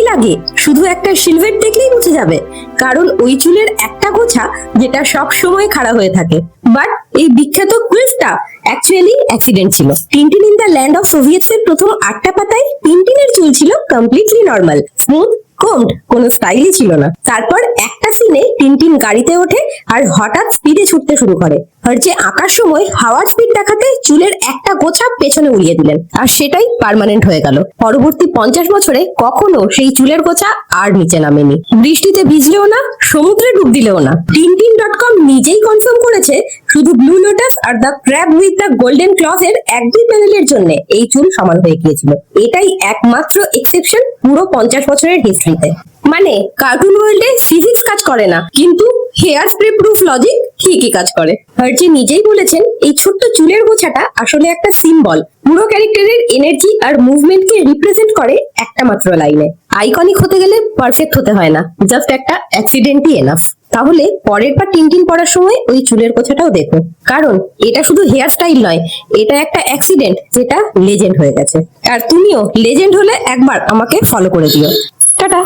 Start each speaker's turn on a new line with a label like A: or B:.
A: লাগে শুধু একটা সিলভার দেখলেই মুছে যাবে? কারণ ওই চুলের একটা গোছা যেটা সব সময় খাড়া হয়ে থাকে। বাট এই বিখ্যাত কুইজটা অ্যাকচুয়ালি অ্যাক্সিডেন্ট ছিল। Tintin in the land of Soviets এর প্রথম 8টা পাতায় টিনটিনের চুল ছিল কমপ্লিটলি নর্মাল, স্মুথ, কোমড, কোনো স্টাইলই ছিল না। তারপর একটা সিনে টিনটিন গাড়িতে ওঠে আর হঠাৎ স্পিডে ছুটতে শুরু করে, আর যে আঁকার সময় হাওয়ার স্পিড দেখাতে চুলের একটা গোছা পেছনে উড়িয়ে দিলেন, আর সেটাই পার্মানেন্ট হয়ে গেল। পরবর্তী 50 বছরে কখনো সেই চুলের গোছা আর নিচে নামেনি। বৃষ্টিতে ভিজলেও না, সমুদ্রে ডুব দিলেও না। টিনটিন.com নিজেই কনফার্ম করেছে শুধু ব্লু লোটাস আর the Crab with the Golden Claws এর 1-2 প্যানেলের জন্য এই চুল সমান হয়ে গিয়েছিল। এটাই একমাত্র এক্সেপশন পুরো 50 বছরের হিস্ট্রিতে। মানে কার্টুন ওয়ার্ল্ডে ফিজিক্স কাজ করে না, কিন্তু হেয়ার স্প্রে প্রুফ লজিক ঠিকই কাজ করে। হার্জি নিজেই বলেছেন এই ছোট্ট চুলের গোছাটা আসলে একটা সিম্বল, পুরো ক্যারেক্টারের এনার্জি আর মুভমেন্টকে রিপ্রেজেন্ট করে একটা মাত্র লাইনে। আইকনিক হতে গেলে পারফেক্ট হতে হয় না, জাস্ট একটা অ্যাক্সিডেন্টই এনাফ। তাহলে পরের বার টিনটিন পড়ার সময় ওই চুলের গোছাটাও দেখো, কারণ এটা শুধু হেয়ার স্টাইল নয়, এটা একটা অ্যাক্সিডেন্ট যেটা লেজেন্ড হয়ে গেছে। আর তুমিও লেজেন্ড হলে একবার আমাকে ফলো করে দিও। টাটা।